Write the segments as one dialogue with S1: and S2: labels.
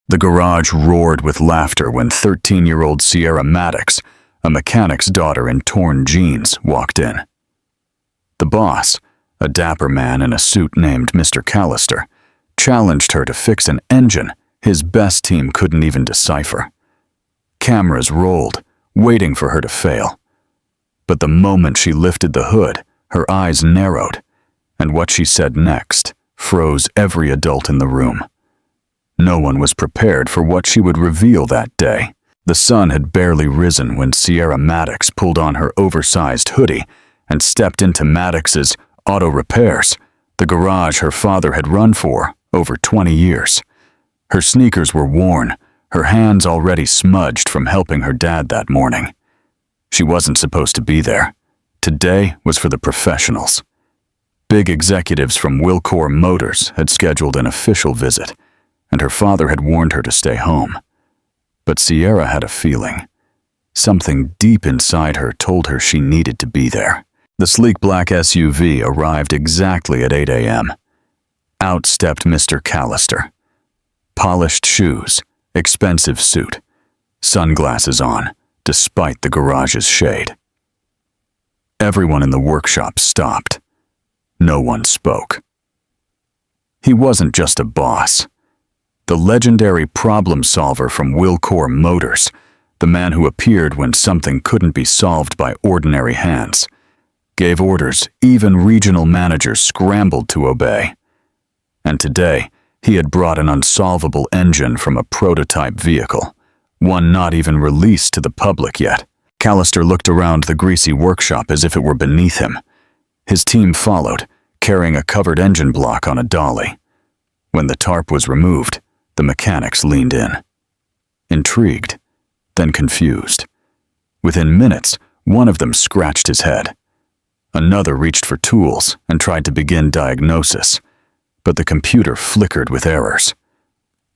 S1: The garage roared with laughter when 13-year-old Sierra Maddox, a mechanic's daughter in torn jeans, walked in. The boss, a dapper man in a suit named Mr. Callister, challenged her to fix an engine his best team couldn't even decipher. Cameras rolled, waiting for her to fail. But the moment she lifted the hood, her eyes narrowed, and what she said next froze every adult in the room. No one was prepared for what she would reveal that day. The sun had barely risen when Sierra Maddox pulled on her oversized hoodie and stepped into Maddox's Auto Repairs, the garage her father had run for over 20 years. Her sneakers were worn, her hands already smudged from helping her dad that morning. She wasn't supposed to be there. Today was for the professionals. Big executives from Wilcor Motors had scheduled an official visit, and her father had warned her to stay home. But Sierra had a feeling. Something deep inside her told her she needed to be there. The sleek black SUV arrived exactly at 8 a.m. Out stepped Mr. Callister. Polished shoes, expensive suit, sunglasses on, despite the garage's shade. Everyone in the workshop stopped. No one spoke. He wasn't just a boss. The legendary problem solver from Wilcor Motors, the man who appeared when something couldn't be solved by ordinary hands, gave orders even regional managers scrambled to obey. And today, he had brought an unsolvable engine from a prototype vehicle, one not even released to the public yet. Callister looked around the greasy workshop as if it were beneath him. His team followed, carrying a covered engine block on a dolly. When the tarp was removed, the mechanics leaned in. Intrigued, then confused. Within minutes, one of them scratched his head. Another reached for tools and tried to begin diagnosis, but the computer flickered with errors.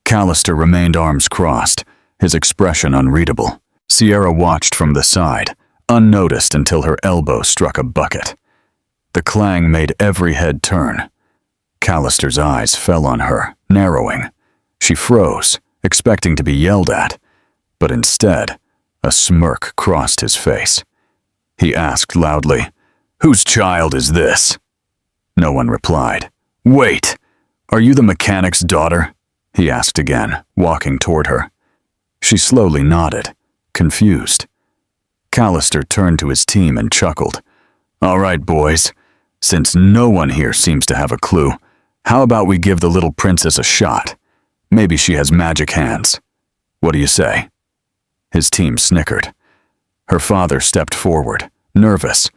S1: Callister remained arms crossed, his expression unreadable. Sierra watched from the side, unnoticed until her elbow struck a bucket. The clang made every head turn. Callister's eyes fell on her, narrowing. She froze, expecting to be yelled at, but instead, a smirk crossed his face. He asked loudly, "Whose child is this?" No one replied. "Wait, are you the mechanic's daughter?" he asked again, walking toward her. She slowly nodded, confused. Callister turned to his team and chuckled. "All right, boys, since no one here seems to have a clue, how about we give the little princess a shot? Maybe she has magic hands. What do you say?" His team snickered. Her father stepped forward, nervous,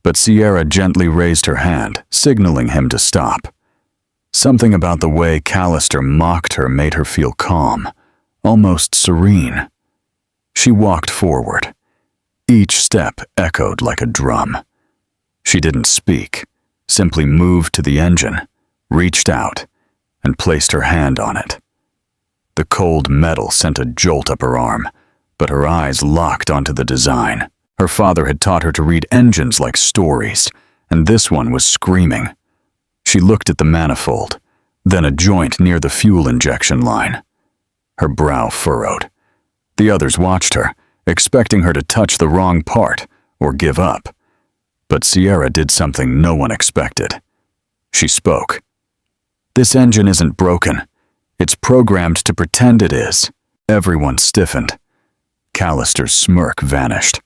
S1: but Sierra gently raised her hand, signaling him to stop. Something about the way Callister mocked her made her feel calm, almost serene. She walked forward. Each step echoed like a drum. She didn't speak, simply moved to the engine, reached out, and placed her hand on it. The cold metal sent a jolt up her arm, but her eyes locked onto the design. Her father had taught her to read engines like stories, and this one was screaming. She looked at the manifold, then a joint near the fuel injection line. Her brow furrowed. The others watched her, expecting her to touch the wrong part or give up. But Sierra did something no one expected. She spoke. "This engine isn't broken. It's programmed to pretend it is." Everyone stiffened. Callister's smirk vanished.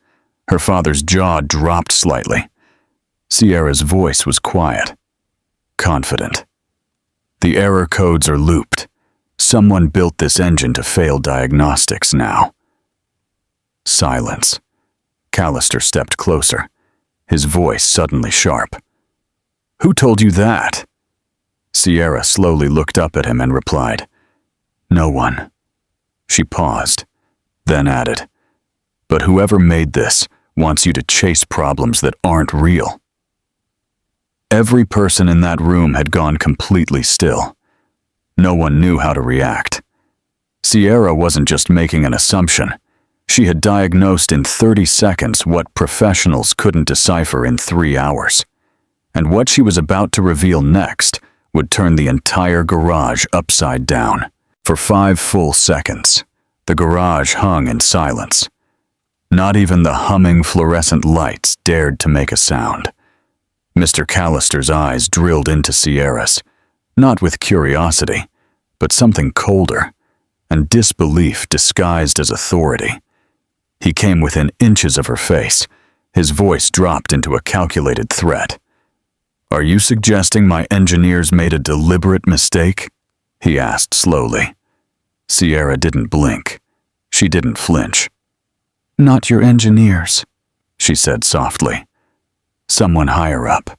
S1: Her father's jaw dropped slightly. Sierra's voice was quiet, confident. "The error codes are looped. Someone built this engine to fail diagnostics now." Silence. Callister stepped closer, his voice suddenly sharp. "Who told you that?" Sierra slowly looked up at him and replied, "No one." She paused, then added, "But whoever made this wants you to chase problems that aren't real." Every person in that room had gone completely still. No one knew how to react. Sierra wasn't just making an assumption. She had diagnosed in 30 seconds what professionals couldn't decipher in 3 hours. And what she was about to reveal next would turn the entire garage upside down. For 5 full seconds, the garage hung in silence. Not even the humming fluorescent lights dared to make a sound. Mr. Callister's eyes drilled into Sierra's, not with curiosity, but something colder, and disbelief disguised as authority. He came within inches of her face. His voice dropped into a calculated threat. "Are you suggesting my engineers made a deliberate mistake?" he asked slowly. Sierra didn't blink. She didn't flinch. "Not your engineers," she said softly. "Someone higher up."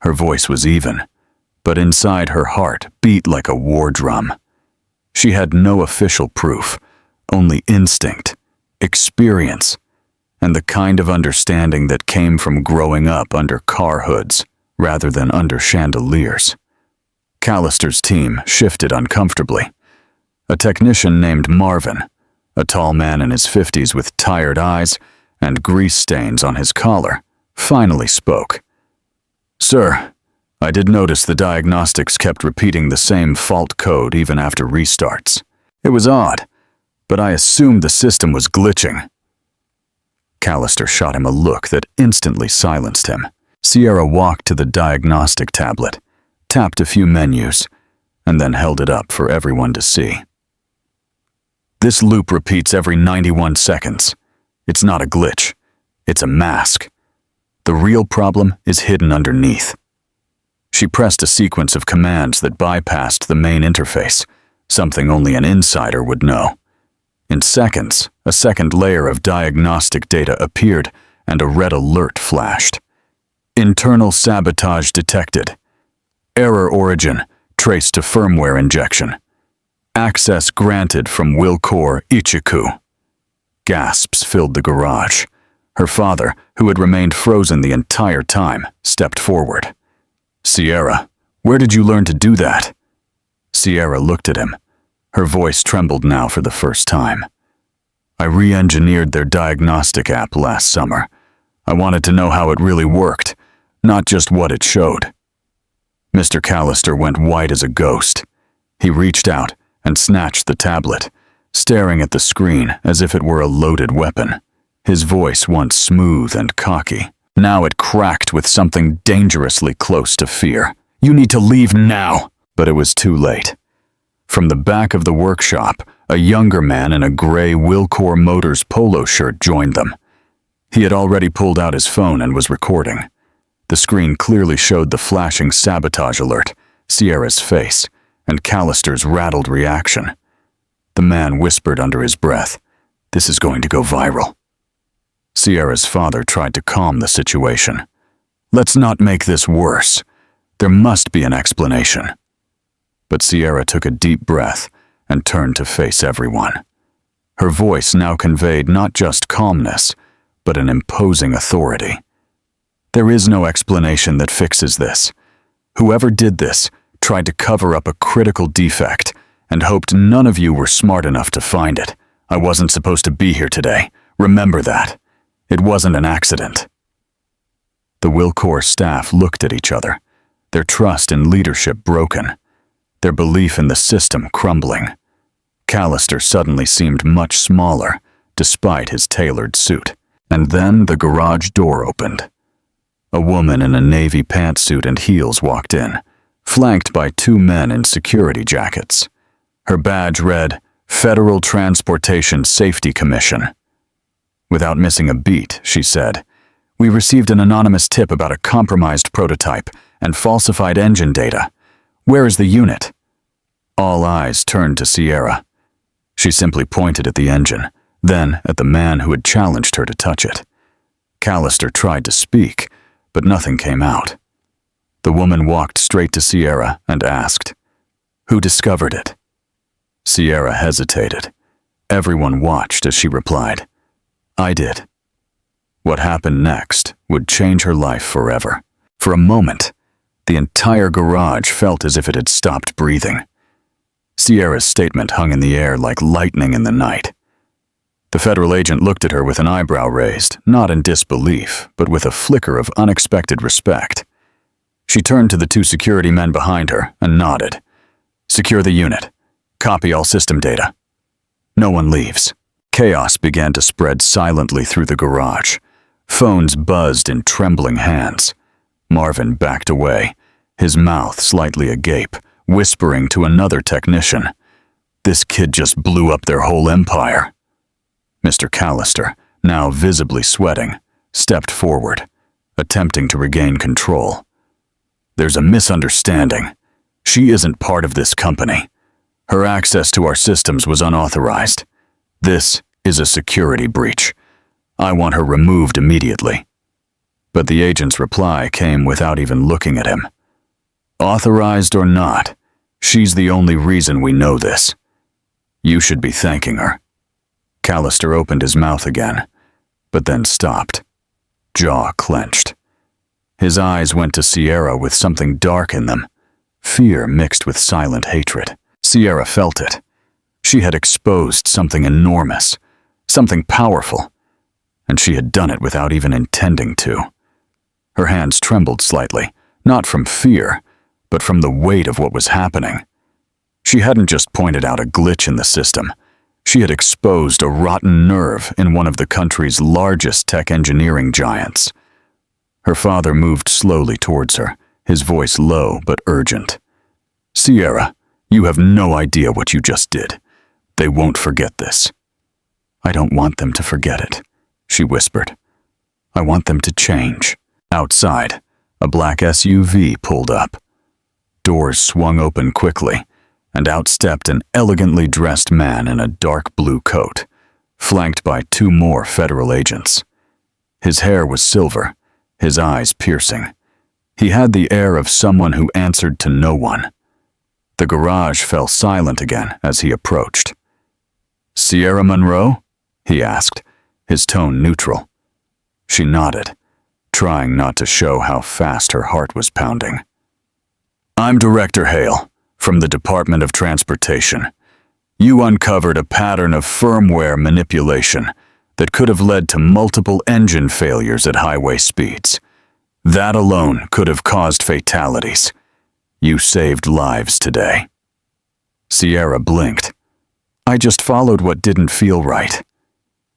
S1: Her voice was even, but inside her heart beat like a war drum. She had no official proof, only instinct, experience, and the kind of understanding that came from growing up under car hoods rather than under chandeliers. Callister's team shifted uncomfortably. A technician named Marvin, a tall man in his 50s with tired eyes and grease stains on his collar, finally spoke. "Sir, I did notice the diagnostics kept repeating the same fault code even after restarts. It was odd, but I assumed the system was glitching." Callister shot him a look that instantly silenced him. Sierra walked to the diagnostic tablet, tapped a few menus, and then held it up for everyone to see. "This loop repeats every 91 seconds. It's not a glitch. It's a mask. The real problem is hidden underneath." She pressed a sequence of commands that bypassed the main interface, something only an insider would know. In seconds, a second layer of diagnostic data appeared and a red alert flashed. "Internal sabotage detected. Error origin traced to firmware injection. Access granted from Wilkor Ichiku." Gasps filled the garage. Her father, who had remained frozen the entire time, stepped forward. "Sierra, where did you learn to do that?" Sierra looked at him. Her voice trembled now for the first time. "I re-engineered their diagnostic app last summer. I wanted to know how it really worked, not just what it showed." Mr. Callister went white as a ghost. He reached out and snatched the tablet, staring at the screen as if it were a loaded weapon. His voice, once smooth and cocky, now it cracked with something dangerously close to fear. "You need to leave now!" But it was too late. From the back of the workshop, a younger man in a gray Wilkor Motors polo shirt joined them. He had already pulled out his phone and was recording. The screen clearly showed the flashing sabotage alert, Sierra's face, and Callister's rattled reaction. The man whispered under his breath, "This is going to go viral." Sierra's father tried to calm the situation. "Let's not make this worse. There must be an explanation." But Sierra took a deep breath and turned to face everyone. Her voice now conveyed not just calmness, but an imposing authority. "There is no explanation that fixes this. Whoever did this tried to cover up a critical defect and hoped none of you were smart enough to find it. I wasn't supposed to be here today. Remember that. It wasn't an accident." The Wilkor staff looked at each other, their trust in leadership broken, their belief in the system crumbling. Callister suddenly seemed much smaller, despite his tailored suit. And then the garage door opened. A woman in a navy pantsuit and heels walked in, flanked by 2 men in security jackets. Her badge read, "Federal Transportation Safety Commission." Without missing a beat, she said, "We received an anonymous tip about a compromised prototype and falsified engine data. Where is the unit?" All eyes turned to Sierra. She simply pointed at the engine, then at the man who had challenged her to touch it. Callister tried to speak, but nothing came out. The woman walked straight to Sierra and asked, "Who discovered it?" Sierra hesitated. Everyone watched as she replied, "I did." What happened next would change her life forever. For a moment, the entire garage felt as if it had stopped breathing. Sierra's statement hung in the air like lightning in the night. The federal agent looked at her with an eyebrow raised, not in disbelief, but with a flicker of unexpected respect. She turned to the 2 security men behind her and nodded. "Secure the unit. Copy all system data. No one leaves. Chaos began to spread silently through the garage. Phones buzzed in trembling hands. Marvin backed away, his mouth slightly agape, whispering to another technician. This kid just blew up their whole empire. Mr. Callister, now visibly sweating, stepped forward, attempting to regain control. There's a misunderstanding. She isn't part of this company. Her access to our systems was unauthorized. This is a security breach. I want her removed immediately. But the agent's reply came without even looking at him. Authorized or not, she's the only reason we know this. You should be thanking her. Callister opened his mouth again, but then stopped, jaw clenched. His eyes went to Sierra with something dark in them, fear mixed with silent hatred. Sierra felt it. She had exposed something enormous, something powerful, and she had done it without even intending to. Her hands trembled slightly, not from fear, but from the weight of what was happening. She hadn't just pointed out a glitch in the system. She had exposed a rotten nerve in one of the country's largest tech engineering giants. Her father moved slowly towards her, his voice low but urgent. Sierra, you have no idea what you just did. They won't forget this. I don't want them to forget it, she whispered. I want them to change. Outside, a black SUV pulled up. Doors swung open quickly, and out stepped an elegantly dressed man in a dark blue coat, flanked by two more federal agents. His hair was silver, his eyes piercing. He had the air of someone who answered to no one. The garage fell silent again as he approached. Sierra Monroe? He asked, his tone neutral. She nodded, trying not to show how fast her heart was pounding. I'm Director Hale, from the Department of Transportation. You uncovered a pattern of firmware manipulation that could have led to multiple engine failures at highway speeds. That alone could have caused fatalities. You saved lives today. Sierra blinked. I just followed what didn't feel right.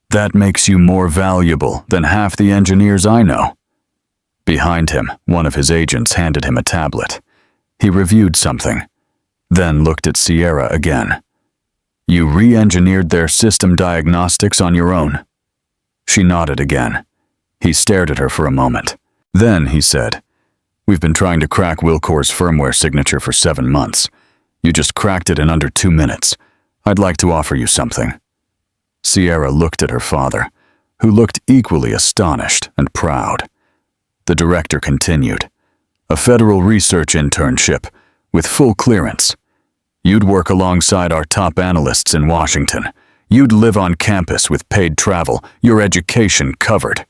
S1: That makes you more valuable than half the engineers I know. Behind him, one of his agents handed him a tablet. He reviewed something, then looked at Sierra again. You re-engineered their system diagnostics on your own. She nodded again. He stared at her for a moment. Then he said, We've been trying to crack Wilcor's firmware signature for 7 months. You just cracked it in under 2 minutes. I'd like to offer you something. Sierra looked at her father, who looked equally astonished and proud. The director continued, A federal research internship with full clearance. You'd work alongside our top analysts in Washington. You'd live on campus with paid travel, your education covered.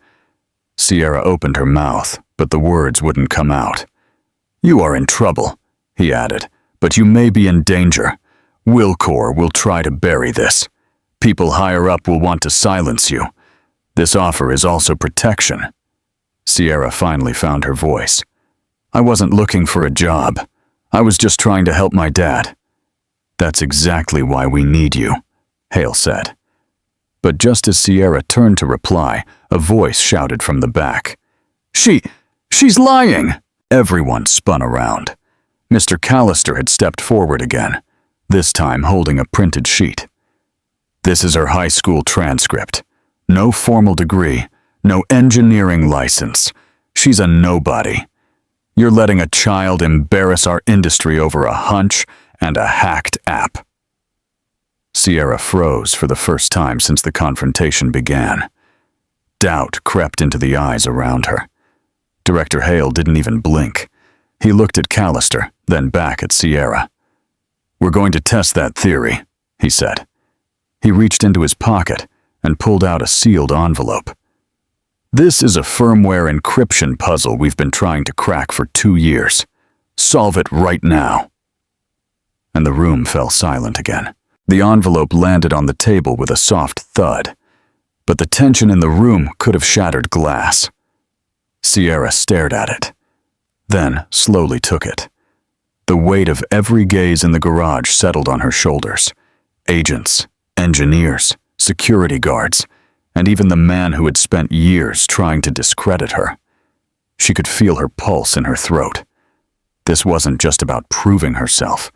S1: Sierra opened her mouth, but the words wouldn't come out. You are in trouble, he added, but you may be in danger. Wilcor will try to bury this. People higher up will want to silence you. This offer is also protection. Sierra finally found her voice. I wasn't looking for a job. I was just trying to help my dad. That's exactly why we need you, Hale said. But just as Sierra turned to reply, a voice shouted from the back. She's lying! Everyone spun around. Mr. Callister had stepped forward again, this time holding a printed sheet. This is her high school transcript. No formal degree, no engineering license. She's a nobody. You're letting a child embarrass our industry over a hunch and a hacked app. Sierra froze for the first time since the confrontation began. Doubt crept into the eyes around her. Director Hale didn't even blink. He looked at Callister, then back at Sierra. We're going to test that theory, he said. He reached into his pocket and pulled out a sealed envelope. This is a firmware encryption puzzle we've been trying to crack for 2 years. Solve it right now. And the room fell silent again. The envelope landed on the table with a soft thud, but the tension in the room could have shattered glass. Sierra stared at it, then slowly took it. The weight of every gaze in the garage settled on her shoulders. Agents, engineers, security guards, and even the man who had spent years trying to discredit her. She could feel her pulse in her throat. This wasn't just about proving herself.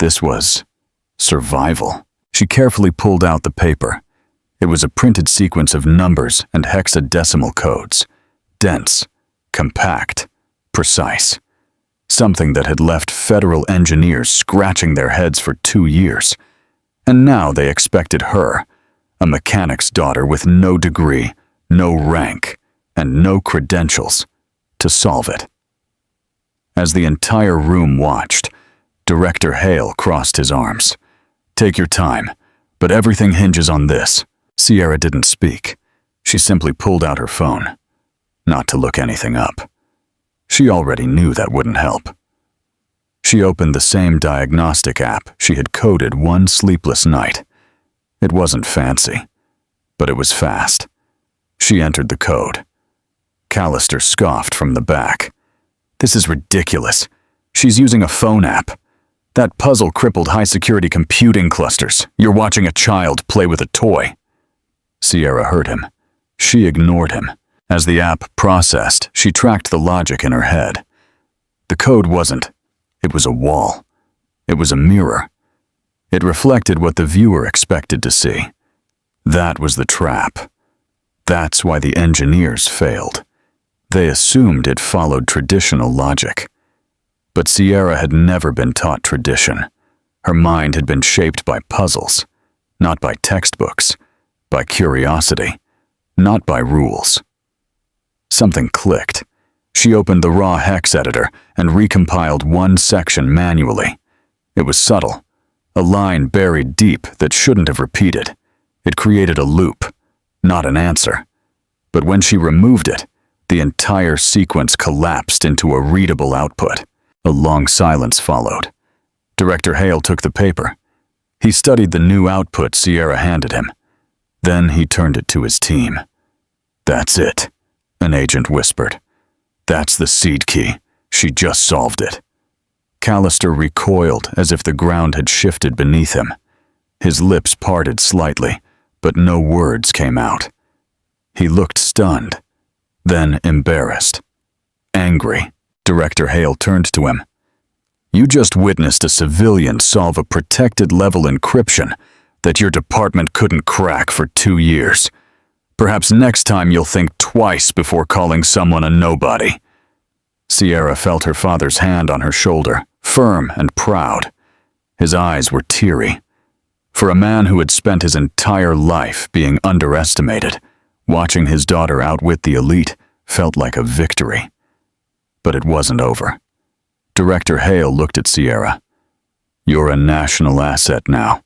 S1: This was survival. She carefully pulled out the paper. It was a printed sequence of numbers and hexadecimal codes. Dense, compact, precise. Something that had left federal engineers scratching their heads for 2 years. And now they expected her, a mechanic's daughter with no degree, no rank, and no credentials, to solve it. As the entire room watched, Director Hale crossed his arms. "Take your time, but everything hinges on this." Sierra didn't speak. She simply pulled out her phone, not to look anything up. She already knew that wouldn't help. She opened the same diagnostic app she had coded one sleepless night. It wasn't fancy, but it was fast. She entered the code. Callister scoffed from the back. "This is ridiculous. She's using a phone app. That puzzle crippled high-security computing clusters. You're watching a child play with a toy." Sierra heard him. She ignored him. As the app processed, she tracked the logic in her head. The code wasn't. It was a wall. It was a mirror. It reflected what the viewer expected to see. That was the trap. That's why the engineers failed. They assumed it followed traditional logic. But Sierra had never been taught tradition. Her mind had been shaped by puzzles, not by textbooks, by curiosity, not by rules. Something clicked. She opened the raw hex editor and recompiled one section manually. It was subtle, a line buried deep that shouldn't have repeated. It created a loop, not an answer. But when she removed it, the entire sequence collapsed into a readable output. A long silence followed. Director Hale took the paper. He studied the new output Sierra handed him. Then he turned it to his team. "That's it," an agent whispered. "That's the seed key. She just solved it." Callister recoiled as if the ground had shifted beneath him. His lips parted slightly, but no words came out. He looked stunned, then embarrassed. Angry, Director Hale turned to him. "You just witnessed a civilian solve a protected-level encryption that your department couldn't crack for 2 years. Perhaps next time you'll think twice before calling someone a nobody." Sierra felt her father's hand on her shoulder, firm and proud. His eyes were teary. For a man who had spent his entire life being underestimated, watching his daughter outwit the elite felt like a victory. But it wasn't over. Director Hale looked at Sierra. "You're a national asset now.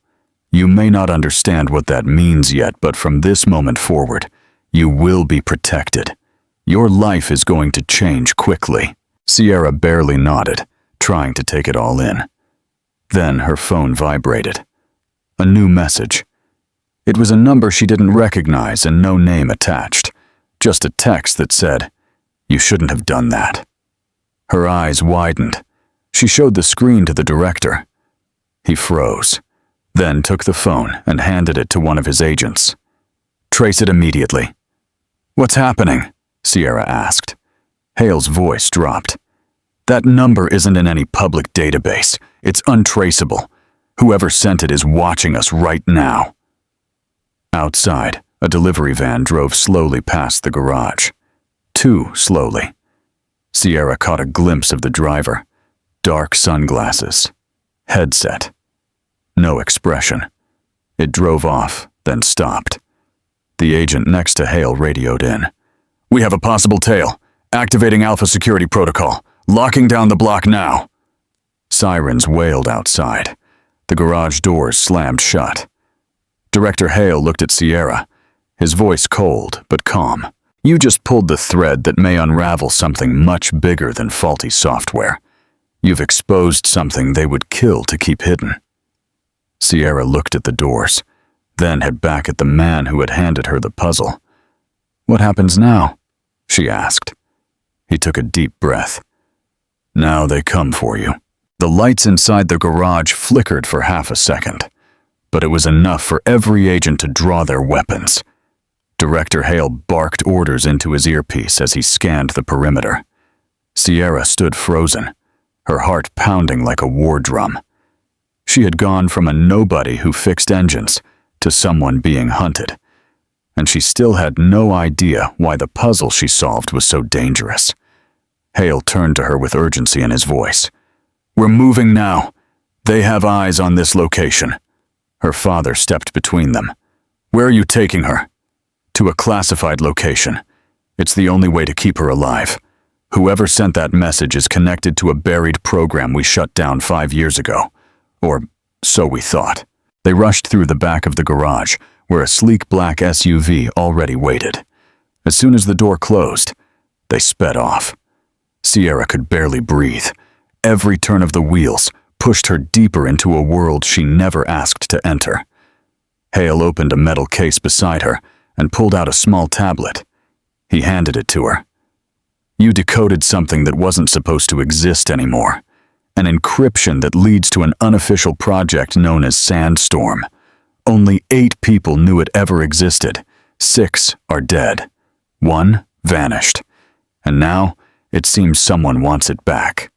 S1: You may not understand what that means yet, but from this moment forward, you will be protected. Your life is going to change quickly." Sierra barely nodded, trying to take it all in. Then her phone vibrated. A new message. It was a number she didn't recognize and no name attached. Just a text that said, "You shouldn't have done that." Her eyes widened. She showed the screen to the director. He froze, then took the phone and handed it to one of his agents. "Trace it immediately." "What's happening?" Sierra asked. Hale's voice dropped. "That number isn't in any public database. It's untraceable. Whoever sent it is watching us right now." Outside, a delivery van drove slowly past the garage. Too slowly. Sierra caught a glimpse of the driver. Dark sunglasses. Headset. No expression. It drove off, then stopped. The agent next to Hale radioed in. "We have a possible tail. Activating Alpha Security Protocol. Locking down the block now." Sirens wailed outside. The garage doors slammed shut. Director Hale looked at Sierra, his voice cold but calm. "You just pulled the thread that may unravel something much bigger than faulty software. You've exposed something they would kill to keep hidden." Sierra looked at the doors, then head back at the man who had handed her the puzzle. "What happens now?" she asked. He took a deep breath. "Now they come for you." The lights inside the garage flickered for half a second, but it was enough for every agent to draw their weapons. Director Hale barked orders into his earpiece as he scanned the perimeter. Sierra stood frozen, her heart pounding like a war drum. She had gone from a nobody who fixed engines to someone being hunted, and she still had no idea why the puzzle she solved was so dangerous. Hale turned to her with urgency in his voice. "We're moving now. They have eyes on this location." Her father stepped between them. "Where are you taking her?" "To a classified location. It's the only way to keep her alive. Whoever sent that message is connected to a buried program we shut down 5 years ago. Or so we thought." They rushed through the back of the garage, where a sleek black SUV already waited. As soon as the door closed, they sped off. Sierra could barely breathe. Every turn of the wheels pushed her deeper into a world she never asked to enter. Hale opened a metal case beside her and pulled out a small tablet. He handed it to her. "You decoded something that wasn't supposed to exist anymore. An encryption that leads to an unofficial project known as Sandstorm. Only 8 people knew it ever existed. 6 are dead. 1 vanished. And now it seems someone wants it back."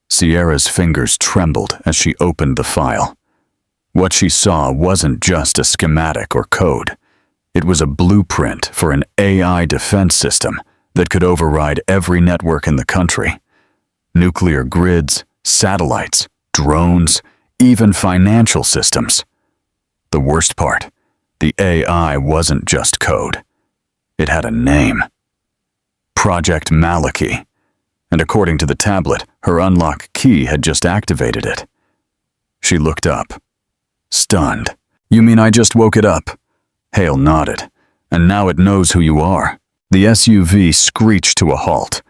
S1: Sierra's fingers trembled as she opened the file. What she saw wasn't just a schematic or code. It was a blueprint for an AI defense system that could override every network in the country. Nuclear grids, satellites, drones, even financial systems. The worst part, the AI wasn't just code. It had a name. Project Maliki. And according to the tablet, her unlock key had just activated it. She looked up, stunned. "You mean I just woke it up?" Hale nodded. "And now it knows who you are." The SUV screeched to a halt.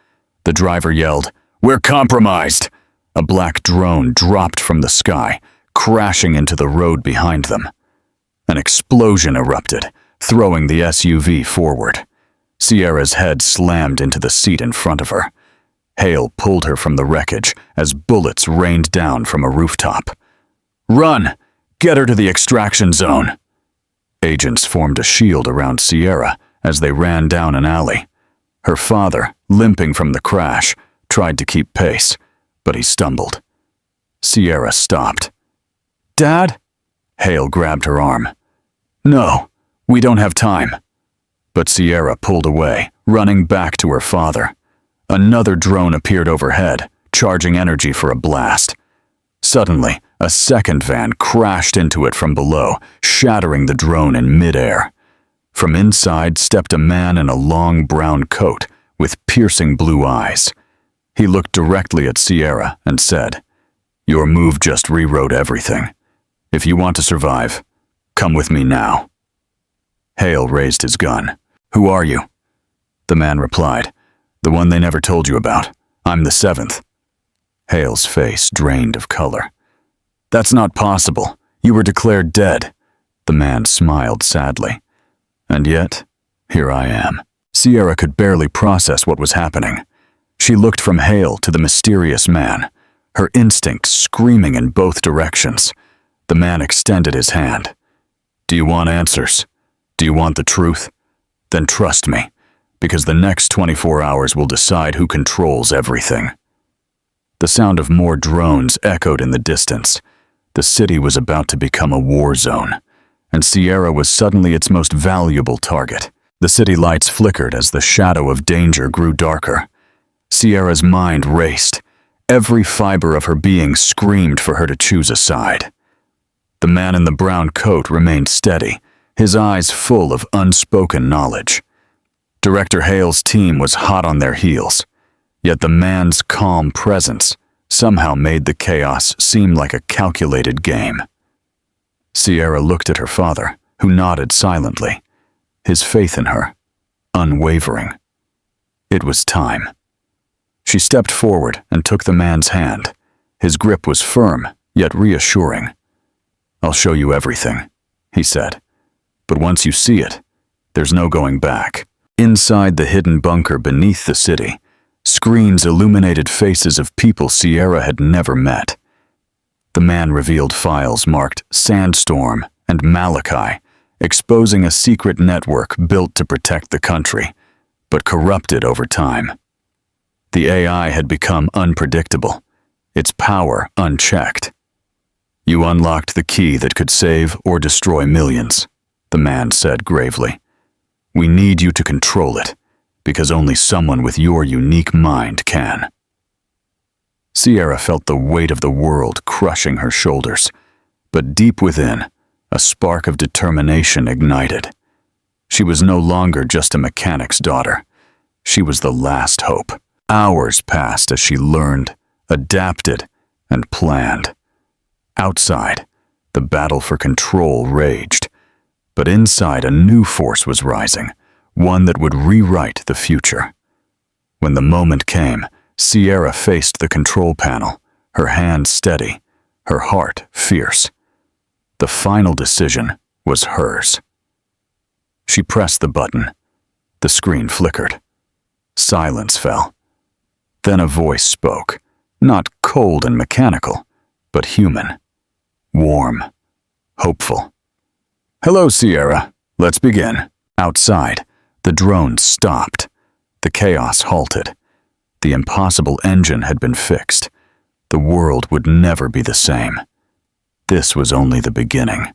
S1: The driver yelled, "We're compromised!" A black drone dropped from the sky, crashing into the road behind them. An explosion erupted, throwing the SUV forward. Sierra's head slammed into the seat in front of her. Hale pulled her from the wreckage as bullets rained down from a rooftop. "Run! Get her to the extraction zone!" Agents formed a shield around Sierra as they ran down an alley. Her father, limping from the crash, tried to keep pace, but he stumbled. Sierra stopped. "Dad?" Hale grabbed her arm. "No, we don't have time." But Sierra pulled away, running back to her father. Another drone appeared overhead, charging energy for a blast. Suddenly, a second van crashed into it from below, shattering the drone in midair. From inside stepped a man in a long brown coat with piercing blue eyes. He looked directly at Sierra and said, "Your move just rewrote everything. If you want to survive, come with me now." Hale raised his gun. "Who are you?" The man replied, "The one they never told you about. I'm the 7th. Hale's face drained of color. "That's not possible. You were declared dead." The man smiled sadly. "And yet, here I am." Sierra could barely process what was happening. She looked from Hale to the mysterious man, her instincts screaming in both directions. The man extended his hand. "Do you want answers? Do you want the truth? Then trust me, because the next 24 hours will decide who controls everything." The sound of more drones echoed in the distance. The city was about to become a war zone, and Sierra was suddenly its most valuable target. The city lights flickered as the shadow of danger grew darker. Sierra's mind raced. Every fiber of her being screamed for her to choose a side. The man in the brown coat remained steady, his eyes full of unspoken knowledge. Director Hale's team was hot on their heels, yet the man's calm presence somehow made the chaos seem like a calculated game. Sierra looked at her father, who nodded silently, his faith in her unwavering. It was time. She stepped forward and took the man's hand. His grip was firm, yet reassuring. "I'll show you everything," he said. "But once you see it, there's no going back." Inside the hidden bunker beneath the city, Screens illuminated faces of people Sierra had never met. The man revealed files marked Sandstorm and Malachi, exposing a secret network built to protect the country, but corrupted over time. The AI had become unpredictable, its power unchecked. "You unlocked the key that could save or destroy millions," the man said gravely. "We need you to control it, because only someone with your unique mind can." Sierra felt the weight of the world crushing her shoulders, but deep within, a spark of determination ignited. She was no longer just a mechanic's daughter. She was the last hope. Hours passed as she learned, adapted, and planned. Outside, the battle for control raged, but inside a new force was rising, one that would rewrite the future. When the moment came, Sierra faced the control panel, her hand steady, her heart fierce. The final decision was hers. She pressed the button. The screen flickered. Silence fell. Then a voice spoke, not cold and mechanical, but human, warm, hopeful. "Hello, Sierra. Let's begin." Outside, the drone stopped. The chaos halted. The impossible engine had been fixed. The world would never be the same. This was only the beginning.